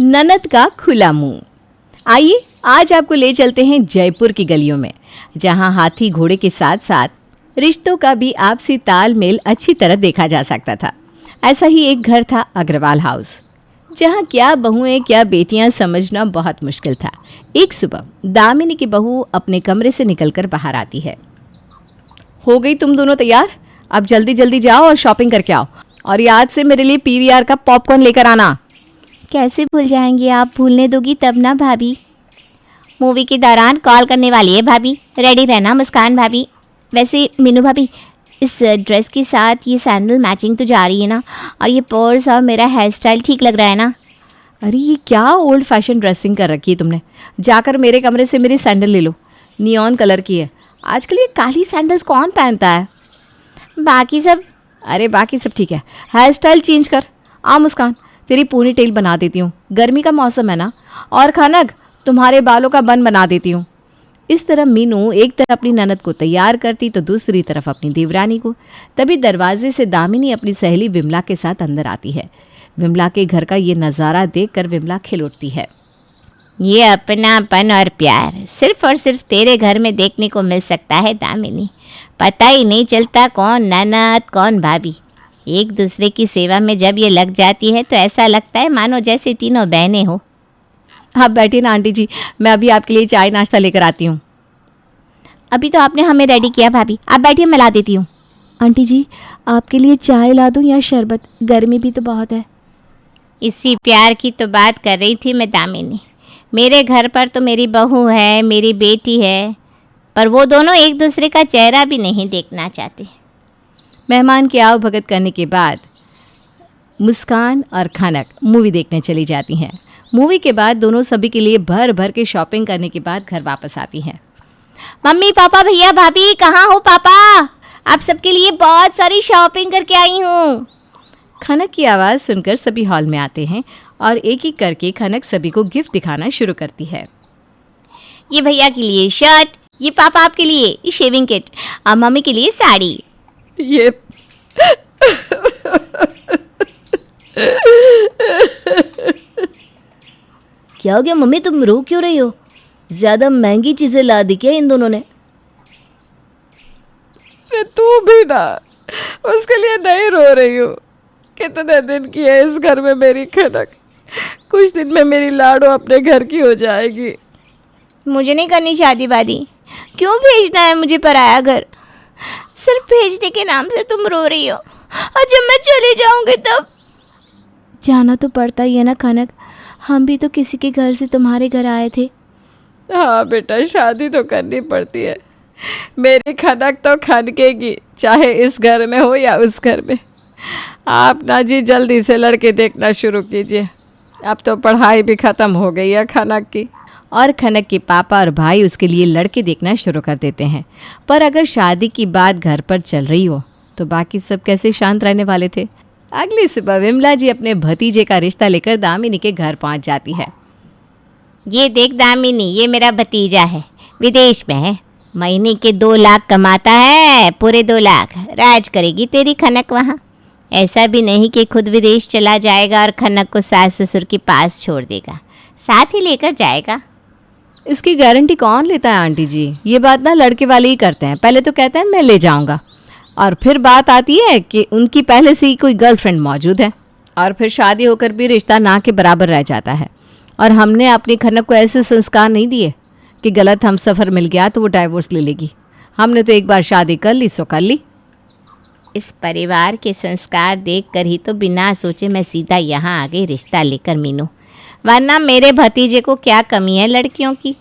ननद का खुला मुंह। आइए आज आपको ले चलते हैं जयपुर की गलियों में, जहां हाथी घोड़े के साथ साथ रिश्तों का भी आपसी तालमेल अच्छी तरह देखा जा सकता था। ऐसा ही एक घर था अग्रवाल हाउस, जहां क्या बहुएं क्या बेटियां समझना बहुत मुश्किल था। एक सुबह दामिनी की बहू अपने कमरे से निकलकर बाहर आती है। हो गई तुम दोनों तैयार? अब जल्दी जल्दी जाओ और शॉपिंग करके आओ, और याद से मेरे लिए पीवीआर का पॉपकॉर्न लेकर आना। कैसे भूल जाएंगे आप, भूलने दोगी तब ना भाभी। मूवी के दौरान कॉल करने वाली है भाभी, रेडी रहना मुस्कान भाभी। वैसे मीनू भाभी, इस ड्रेस के साथ ये सैंडल मैचिंग तो जा रही है ना, और ये पर्स और मेरा हेयर स्टाइल ठीक लग रहा है ना। अरे ये क्या ओल्ड फैशन ड्रेसिंग कर रखी है तुमने। जाकर मेरे कमरे से मेरी सैंडल ले लो, नियॉन कलर की है। आजकल ये काली सैंडल्स कौन पहनता है? बाकी सब? अरे बाकी सब ठीक है, हेयर स्टाइल चेंज कर। आ मुस्कान, तेरी पूनी टेल बना देती हूँ, गर्मी का मौसम है ना। और खनक, तुम्हारे बालों का बन बना देती हूँ। इस तरह मीनू एक तरफ अपनी ननद को तैयार करती तो दूसरी तरफ अपनी देवरानी को। तभी दरवाजे से दामिनी अपनी सहेली विमला के साथ अंदर आती है। विमला के घर का ये नज़ारा देखकर विमला खिल उठती है। ये अपनापन और प्यार सिर्फ और सिर्फ तेरे घर में देखने को मिल सकता है दामिनी। पता ही नहीं चलता कौन ननद कौन भाभी। एक दूसरे की सेवा में जब ये लग जाती है तो ऐसा लगता है मानो जैसे तीनों बहनें हो। आप बैठिए ना आंटी जी, मैं अभी आपके लिए चाय नाश्ता लेकर आती हूँ। अभी तो आपने हमें रेडी किया भाभी, आप बैठिए मैं ला देती हूँ। आंटी जी, आपके लिए चाय ला दूँ या शरबत? गर्मी भी तो बहुत है। इसी प्यार की तो बात कर रही थी मैं दामिनी। मेरे घर पर तो मेरी बहू है, मेरी बेटी है, पर वो दोनों एक दूसरे का चेहरा भी नहीं देखना चाहते। मेहमान की आओ भगत करने के बाद मुस्कान और खनक मूवी देखने चली जाती हैं। मूवी के बाद दोनों सभी के लिए भर भर के शॉपिंग करने के बाद घर वापस आती हैं। मम्मी पापा भैया भाभी, कहाँ हो पापा? आप सबके लिए बहुत सारी शॉपिंग करके आई हूँ। खनक की आवाज़ सुनकर सभी हॉल में आते हैं और एक एक करके खनक सभी को गिफ्ट दिखाना शुरू करती है। ये भैया के लिए शर्ट, ये पापा आपके लिए ये शेविंग किट, और मम्मी के लिए साड़ी। ये क्या हो गया मम्मी, तुम रो क्यों रही हो? ज्यादा महंगी चीजें ला दी क्या इन दोनों ने? तू भी ना उसके लिए नहीं रो रही हो। कितने दिन की है इस घर में मेरी खनक। कुछ दिन में मेरी लाडो अपने घर की हो जाएगी। मुझे नहीं करनी शादी वादी। क्यों भेजना है मुझे पराया घर? सिर्फ भेजने के नाम से तुम रो रही हो, और जब मैं चली जाऊंगी तब? जाना तो पड़ता ही है ना खनक, हम भी तो किसी के घर से तुम्हारे घर आए थे। हाँ बेटा, शादी तो करनी पड़ती है। मेरी खनक तो खनकेगी, चाहे इस घर में हो या उस घर में। आप ना जी जल्दी से लड़के देखना शुरू कीजिए। अब तो पढ़ाई भी ख़त्म हो गई है खनक की। और खनक के पापा और भाई उसके लिए लड़के देखना शुरू कर देते हैं। पर अगर शादी की बात घर पर चल रही हो तो बाकी सब कैसे शांत रहने वाले थे। अगली सुबह विमला जी अपने भतीजे का रिश्ता लेकर दामिनी के घर पहुंच जाती है। ये देख दामिनी, ये मेरा भतीजा है, विदेश में है, महीने के 2 लाख कमाता है, पूरे 2 लाख। राज करेगी तेरी खनक वहाँ। ऐसा भी नहीं कि खुद विदेश चला जाएगा और खनक को सास ससुर के पास छोड़ देगा, साथ ही लेकर जाएगा। इसकी गारंटी कौन लेता है आंटी जी? ये बात ना लड़के वाले ही करते हैं। पहले तो कहते हैं मैं ले जाऊंगा, और फिर बात आती है कि उनकी पहले से ही कोई गर्लफ्रेंड मौजूद है, और फिर शादी होकर भी रिश्ता ना के बराबर रह जाता है। और हमने अपनी खनक को ऐसे संस्कार नहीं दिए कि गलत हम सफ़र मिल गया तो वो डाइवोर्स ले लेगी। हमने तो एक बार शादी कर ली सो कर ली। इस परिवार के संस्कार देखकर ही तो बिना सोचे मैं सीधा यहाँ आ गई रिश्ता लेकर मीनू, वरना मेरे भतीजे को क्या कमी है लड़कियों की।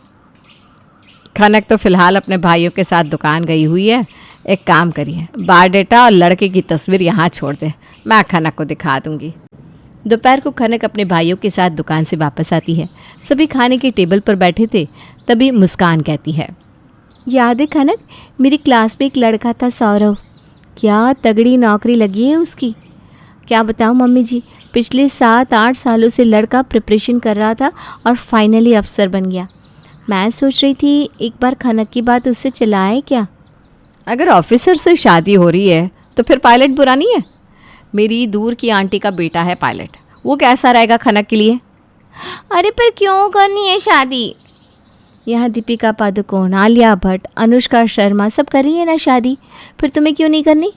खनक तो फिलहाल अपने भाइयों के साथ दुकान गई हुई है। एक काम करिए, बायोडाटा और लड़के की तस्वीर यहाँ छोड़ दे, मैं खनक को दिखा दूँगी। दोपहर को खनक अपने भाइयों के साथ दुकान से वापस आती है। सभी खाने के टेबल पर बैठे थे, तभी मुस्कान कहती है, याद है खनक, मेरी क्लास में एक लड़का था सौरव, क्या तगड़ी नौकरी लगी है उसकी। क्या बताऊँ मम्मी जी, पिछले 7-8 सालों से लड़का प्रिपरेशन कर रहा था और फाइनली अफसर बन गया। मैं सोच रही थी एक बार खनक की बात उससे चलाएं क्या। अगर ऑफिसर से शादी हो रही है तो फिर पायलट बुरा नहीं है। मेरी दूर की आंटी का बेटा है पायलट, वो कैसा रहेगा खनक के लिए? अरे पर क्यों करनी है शादी? यहाँ दीपिका पादुकोण, आलिया भट्ट, अनुष्का शर्मा सब कर रही है ना शादी, फिर तुम्हें क्यों नहीं करनी?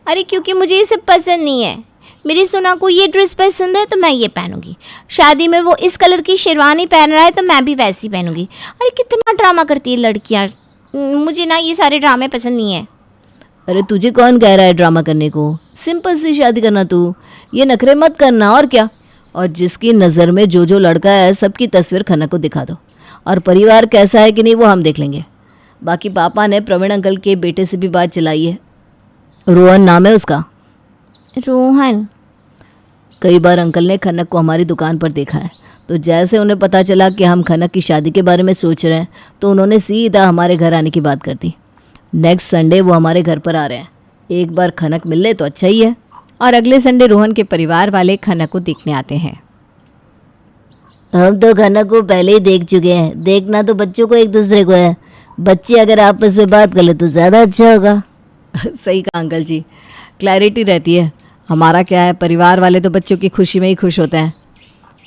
अरे क्योंकि मुझे ये सब पसंद नहीं है। मेरी सुना को ये ड्रेस पसंद है तो मैं ये पहनूंगी। शादी में वो इस कलर की शेरवानी पहन रहा है तो मैं भी वैसी पहनूंगी। अरे कितना ड्रामा करती है लड़कियाँ। मुझे ना ये सारे ड्रामे पसंद नहीं है। अरे तुझे कौन कह रहा है ड्रामा करने को? सिंपल सी शादी करना तू, ये नखरे मत करना और क्या। और जिसकी नज़र में जो लड़का है सबकी तस्वीर खनक को दिखा दो, और परिवार कैसा है कि नहीं वो हम देख लेंगे। बाकी पापा ने प्रवीण अंकल के बेटे से भी बात चलाई है, रोहन नाम है उसका। रोहन? कई बार अंकल ने खनक को हमारी दुकान पर देखा है, तो जैसे उन्हें पता चला कि हम खनक की शादी के बारे में सोच रहे हैं तो उन्होंने सीधा हमारे घर आने की बात कर दी। नेक्स्ट संडे वो हमारे घर पर आ रहे हैं। एक बार खनक मिल ले तो अच्छा ही है। और अगले संडे रोहन के परिवार वाले खनक को देखने आते हैं। हम तो खनक को पहले ही देख चुके हैं। देखना तो बच्चों को एक दूसरे को है। बच्चे अगर आपस में बात कर ले तो ज़्यादा अच्छा होगा। सही कहा अंकल जी, क्लैरिटी रहती है। हमारा क्या है, परिवार वाले तो बच्चों की खुशी में ही खुश होते हैं।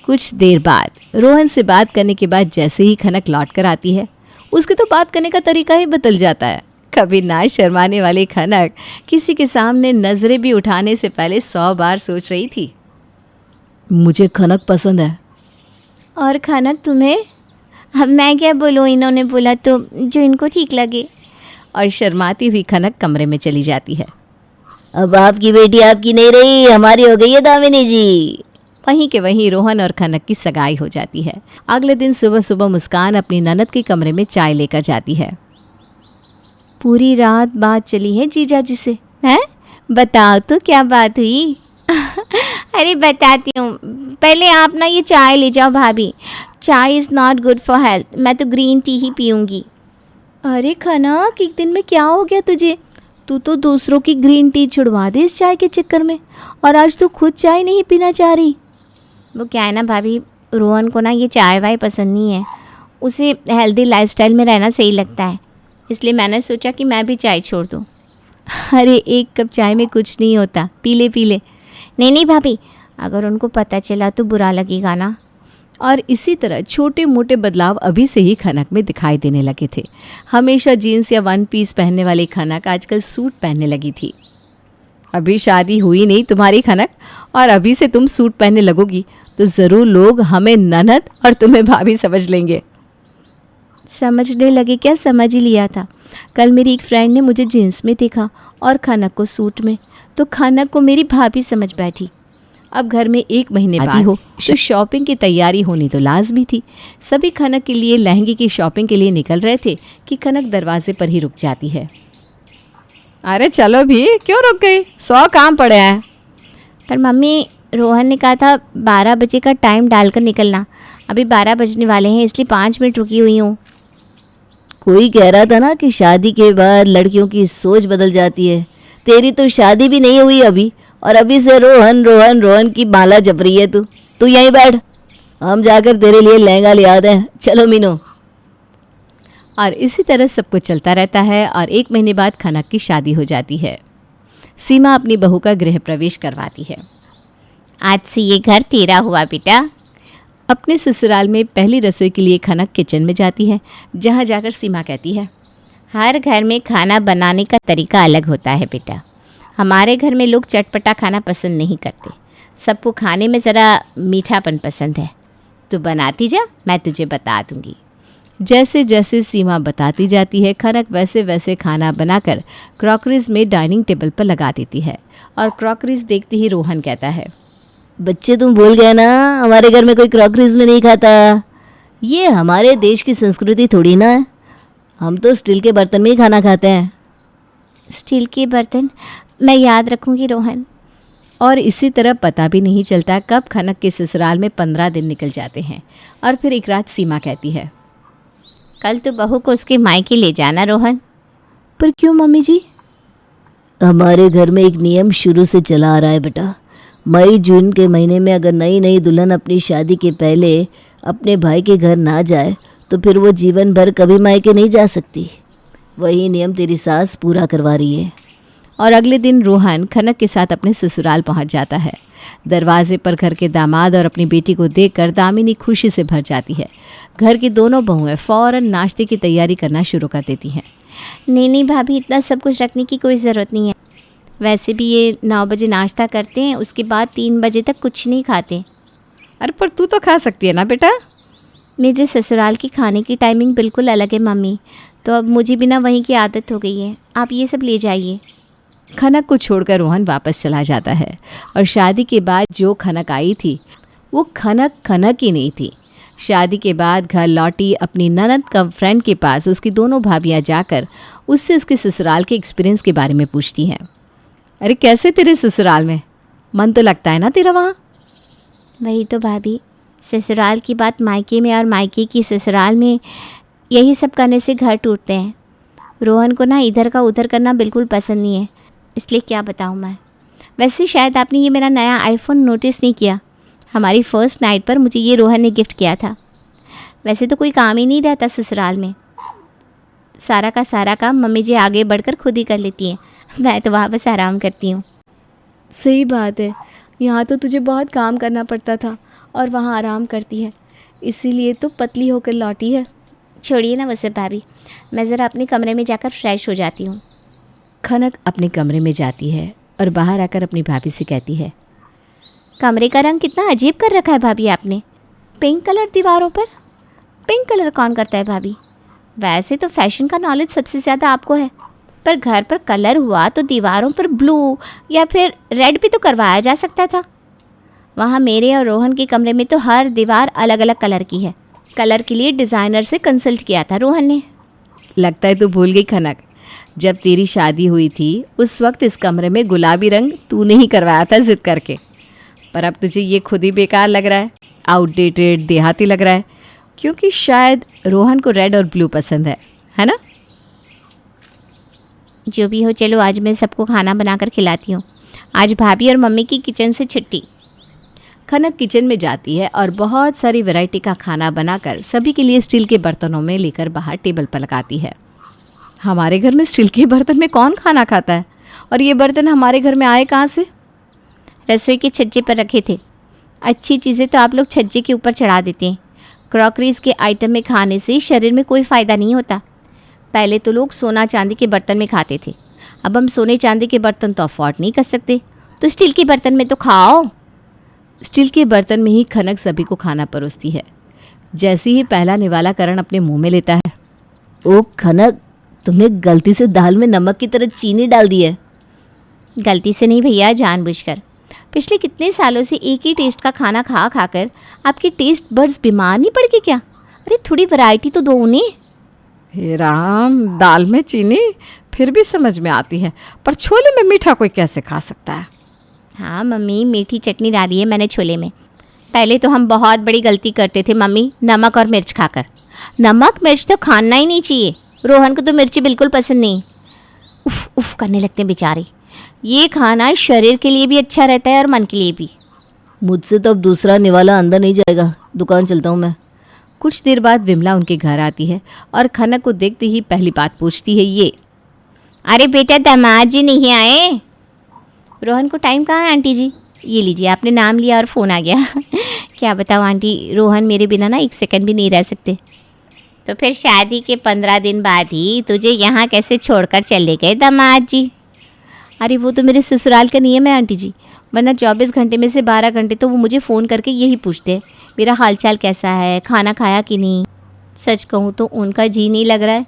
कुछ देर बाद रोहन से बात करने के बाद जैसे ही खनक लौट कर आती है, उसके तो बात करने का तरीका ही बदल जाता है। कभी ना शर्माने वाली खनक किसी के सामने नज़रें भी उठाने से पहले 100 बार सोच रही थी। मुझे खनक पसंद है। और खनक तुम्हें? अब मैं क्या बोलूँ, इन्होंने बोला तो जो इनको ठीक लगे। और शर्माती हुई खनक कमरे में चली जाती है। अब आपकी बेटी आपकी नहीं रही, हमारी हो गई है दामिनी जी। वहीं के वहीं रोहन और खनक की सगाई हो जाती है। अगले दिन सुबह सुबह मुस्कान अपनी ननद के कमरे में चाय लेकर जाती है। पूरी रात बात चली है जीजा जी से, हैं? बताओ तो क्या बात हुई? अरे बताती हूँ, पहले आप ना ये चाय ले जाओ भाभी। चाय is not good for health, मैं तो ग्रीन टी ही पीऊँगी। अरे खनक, एक दिन में क्या हो गया तुझे? तू तो दूसरों की ग्रीन टी छुड़वा दे इस चाय के चक्कर में, और आज तू खुद चाय नहीं पीना चाह रही। वो क्या है ना भाभी, रोहन को ना ये चाय वाय पसंद नहीं है। उसे हेल्दी लाइफस्टाइल में रहना सही लगता है, इसलिए मैंने सोचा कि मैं भी चाय छोड़ दूँ। अरे एक कप चाय में कुछ नहीं होता, पी ले पी ले। नहीं भाभी, अगर उनको पता चला तो बुरा लगेगा ना। और इसी तरह छोटे मोटे बदलाव अभी से ही खनक में दिखाई देने लगे थे। हमेशा जीन्स या वन पीस पहनने वाली खनक आजकल सूट पहनने लगी थी। अभी शादी हुई नहीं तुम्हारी खनक, और अभी से तुम सूट पहनने लगोगी तो ज़रूर लोग हमें ननद और तुम्हें भाभी समझ लेंगे। समझने लगे क्या? समझ ही लिया था। कल मेरी एक फ्रेंड ने मुझे जीन्स में देखा और खनक को सूट में, तो खनक को मेरी भाभी समझ बैठी। अब घर में 1 महीने बाद हो तो शॉपिंग की तैयारी होनी तो लाजमी थी। सभी खनक के लिए लहंगे की शॉपिंग के लिए निकल रहे थे कि खनक दरवाजे पर ही रुक जाती है। अरे चलो भी, क्यों रुक गई? 100 काम पड़े हैं। पर मम्मी, रोहन ने कहा था 12 बजे का टाइम डालकर निकलना। अभी 12 बजने वाले हैं, इसलिए 5 मिनट रुकी हुई हूँ। कोई कह रहा था ना कि शादी के बाद लड़कियों की सोच बदल जाती है। तेरी तो शादी भी नहीं हुई अभी, और अभी से रोहन रोहन रोहन की माला जप रही है। तू यहीं बैठ, हम जाकर तेरे लिए लहंगा ले आते हैं। चलो मीनू। और इसी तरह सब कुछ चलता रहता है। और 1 महीने बाद खनक की शादी हो जाती है। सीमा अपनी बहू का गृह प्रवेश करवाती है। आज से ये घर तेरा हुआ बेटा। अपने ससुराल में पहली रसोई के लिए खनक किचन में जाती है, जहाँ जाकर सीमा कहती है, हर घर में खाना बनाने का तरीका अलग होता है बेटा। हमारे घर में लोग चटपटा खाना पसंद नहीं करते, सबको खाने में ज़रा मीठापन पसंद है। तू बनाती जा, मैं तुझे बता दूँगी। जैसे जैसे सीमा बताती जाती है, खनक वैसे वैसे खाना बनाकर क्रॉकरीज में डाइनिंग टेबल पर लगा देती है। और क्रॉकरीज देखते ही रोहन कहता है, बच्चे तुम भूल गए ना, हमारे घर में कोई क्रॉकरीज में नहीं खाता। ये हमारे देश की संस्कृति थोड़ी ना है। हम तो स्टील के बर्तन में ही खाना खाते हैं। स्टील के बर्तन? मैं याद रखूँगी रोहन। और इसी तरह पता भी नहीं चलता कब खनक के ससुराल में 15 दिन निकल जाते हैं। और फिर एक रात सीमा कहती है, कल तो बहू को उसके मायके ले जाना रोहन। पर क्यों मम्मी जी? हमारे घर में एक नियम शुरू से चला आ रहा है बेटा। मई जून के महीने में अगर नई दुल्हन अपनी शादी के पहले अपने भाई के घर ना जाए तो फिर वो जीवन भर कभी मायके नहीं जा सकती। वही नियम तेरी सास पूरा करवा रही है। और अगले दिन रोहन खनक के साथ अपने ससुराल पहुंच जाता है। दरवाजे पर घर के दामाद और अपनी बेटी को देखकर दामिनी खुशी से भर जाती है। घर की दोनों बहुएं फौरन नाश्ते की तैयारी करना शुरू कर देती हैं। नहीं भाभी, इतना सब कुछ रखने की कोई ज़रूरत नहीं है। वैसे भी ये 9 बजे नाश्ता करते हैं, उसके बाद 3 बजे तक कुछ नहीं खाते। अरे पर तू तो खा सकती है ना बेटा। मेरे ससुराल की खाने की टाइमिंग बिल्कुल अलग है मम्मी, तो अब मुझे भी ना वहीं की आदत हो गई है। आप ये सब ले जाइए। खनक को छोड़कर रोहन वापस चला जाता है और शादी के बाद जो खनक आई थी वो खनक ही नहीं थी। शादी के बाद घर लौटी अपनी ननद कम फ्रेंड के पास उसकी दोनों भाभियां जाकर उससे उसके ससुराल के एक्सपीरियंस के बारे में पूछती हैं। अरे कैसे तेरे ससुराल में, मन तो लगता है ना तेरा वहाँ? वही तो भाभी, ससुराल की बात मायके में और मायके की ससुराल में, यही सब करने से घर टूटते हैं। रोहन को ना इधर का उधर करना बिल्कुल पसंद नहीं है, इसलिए क्या बताऊँ मैं। वैसे शायद आपने ये मेरा नया आईफोन नोटिस नहीं किया। हमारी फर्स्ट नाइट पर मुझे ये रोहन ने गिफ्ट किया था। वैसे तो कोई काम ही नहीं रहता ससुराल में, सारा का सारा काम मम्मी जी आगे बढ़कर खुद ही कर लेती हैं। मैं तो वहाँ बस आराम करती हूँ। सही बात है, यहाँ तो तुझे बहुत काम करना पड़ता था और वहाँ आराम करती है, इसीलिए तो पतली होकर लौटी है। छोड़िए ना वो सब भाभी, मैं ज़रा अपने कमरे में जाकर फ्रेश हो जाती हूँ। खनक अपने कमरे में जाती है और बाहर आकर अपनी भाभी से कहती है, कमरे का रंग कितना अजीब कर रखा है भाभी आपने। पिंक कलर दीवारों पर। पिंक कलर कौन करता है भाभी? वैसे तो फैशन का नॉलेज सबसे ज़्यादा आपको है, पर घर पर कलर हुआ तो दीवारों पर ब्लू या फिर रेड भी तो करवाया जा सकता था। वहाँ मेरे और रोहन के कमरे में तो हर दीवार अलग अलग कलर की है। कलर के लिए डिज़ाइनर से कंसल्ट किया था रोहन ने। लगता है तू भूल गई खनक, जब तेरी शादी हुई थी उस वक्त इस कमरे में गुलाबी रंग तूने ही करवाया था जिद करके, पर अब तुझे ये खुद ही बेकार लग रहा है, आउटडेटेड देहाती लग रहा है, क्योंकि शायद रोहन को रेड और ब्लू पसंद है ना? जो भी हो, चलो आज मैं सबको खाना बनाकर खिलाती हूँ। आज भाभी और मम्मी की किचन से छुट्टी। खनक किचन में जाती है और बहुत सारी वैरायटी का खाना बनाकर सभी के लिए स्टील के बर्तनों में लेकर बाहर टेबल पर लगाती है। हमारे घर में स्टील के बर्तन में कौन खाना खाता है, और ये बर्तन हमारे घर में आए कहाँ से? रसोई के छज्जे पर रखे थे। अच्छी चीज़ें तो आप लोग छज्जे के ऊपर चढ़ा देते हैं। क्रॉकरीज के आइटम में खाने से शरीर में कोई फ़ायदा नहीं होता। पहले तो लोग सोना चांदी के बर्तन में खाते थे, अब हम सोने चांदी के बर्तन तो अफोर्ड नहीं कर सकते, तो स्टील के बर्तन में तो खाओ। स्टील के बर्तन में ही खनक सभी को खाना परोसती है। जैसे ही पहला निवाला करण अपने मुंह में लेता है, ओ खनक, तुमने गलती से दाल में नमक की तरह चीनी डाल दी है। गलती से नहीं भैया, जानबूझकर। पिछले कितने सालों से एक ही टेस्ट का खाना खा खाकर आपके टेस्ट बड्स बीमार नहीं पड़ गए क्या? अरे थोड़ी वैरायटी तो दो उन्हें। हे राम, दाल में चीनी फिर भी समझ में आती है, पर छोले में मीठा कोई कैसे खा सकता है? हाँ मम्मी, मीठी चटनी डाली है मैंने छोले में। पहले तो हम बहुत बड़ी गलती करते थे मम्मी, नमक और मिर्च खाकर। नमक मिर्च तो खाना ही नहीं चाहिए। रोहन को तो मिर्ची बिल्कुल पसंद नहीं। उफ उफ करने लगते हैं बेचारे। ये खाना शरीर के लिए भी अच्छा रहता है और मन के लिए भी। मुझसे तो अब दूसरा निवाला अंदर नहीं जाएगा, दुकान चलता हूँ मैं। कुछ देर बाद विमला उनके घर आती है और खनक को देखते ही पहली बात पूछती है ये, अरे बेटा, दामाद जी नहीं आए? रोहन को टाइम कहाँ है आंटी जी? ये लीजिए, आपने नाम लिया और फ़ोन आ गया। क्या बताओ आंटी, रोहन मेरे बिना ना एक सेकंड भी नहीं रह सकते। तो फिर शादी के 15 दिन बाद ही तुझे यहाँ कैसे छोड़कर चले गए दामाद जी? अरे वो तो मेरे ससुराल का नियम है आंटी जी, वरना 24 घंटे में से 12 घंटे तो वो मुझे फ़ोन करके यही पूछते हैं मेरा हालचाल कैसा है, खाना खाया कि नहीं। सच कहूँ तो उनका जी नहीं लग रहा है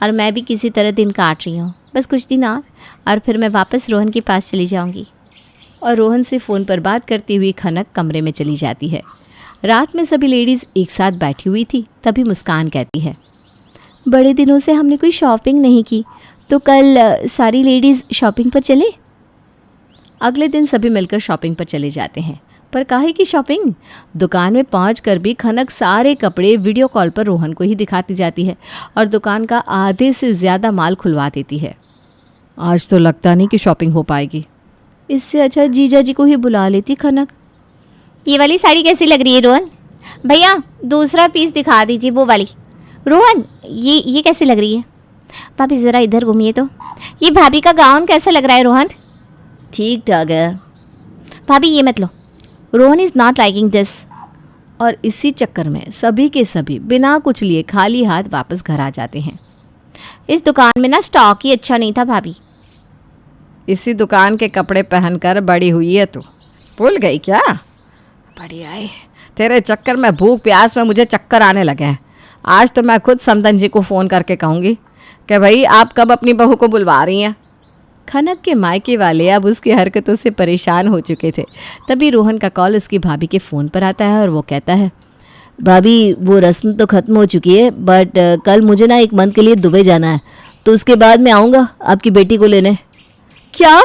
और मैं भी किसी तरह दिन काट रही हूँ। बस कुछ दिन और फिर मैं वापस रोहन के पास चली जाऊँगी। और रोहन से फ़ोन पर बात करती हुई खनक कमरे में चली जाती है। रात में सभी लेडीज़ एक साथ बैठी हुई थी, तभी मुस्कान कहती है, बड़े दिनों से हमने कोई शॉपिंग नहीं की, तो कल सारी लेडीज़ शॉपिंग पर चले। अगले दिन सभी मिलकर शॉपिंग पर चले जाते हैं, पर काहे की शॉपिंग? दुकान में पहुंचकर भी खनक सारे कपड़े वीडियो कॉल पर रोहन को ही दिखाती जाती है और दुकान का आधे से ज़्यादा माल खुलवा देती है। आज तो लगता नहीं कि शॉपिंग हो पाएगी, इससे अच्छा जीजा जी को ही बुला लेती खनक। ये वाली साड़ी कैसी लग रही है रोहन? भैया दूसरा पीस दिखा दीजिए, वो वाली। रोहन ये कैसी लग रही है? भाभी ज़रा इधर घूमिए तो। ये भाभी का गाउन कैसा लग रहा है रोहन? ठीक ठाक है। भाभी ये मत लो, Rohan is not liking this. और इसी चक्कर में सभी के सभी बिना कुछ लिए खाली हाथ वापस घर आ जाते हैं। इस दुकान में ना स्टॉक ही अच्छा नहीं था भाभी। इसी दुकान के कपड़े पहनकर बड़ी हुई है तू, भूल गई क्या? बढ़िया है, तेरे चक्कर में भूख प्यास में मुझे चक्कर आने लगे हैं। आज तो मैं खुद समदन जी को फ़ोन करके कहूँगी कि भाई आप कब अपनी बहू को बुलवा रही हैं। खनक के मायके वाले अब उसकी हरकतों से परेशान हो चुके थे। तभी रोहन का कॉल उसकी भाभी के फ़ोन पर आता है और वो कहता है, भाभी वो रस्म तो ख़त्म हो चुकी है, बट कल मुझे ना एक मंथ के लिए दुबई जाना है, तो उसके बाद मैं आऊँगा आपकी बेटी को लेने। क्या?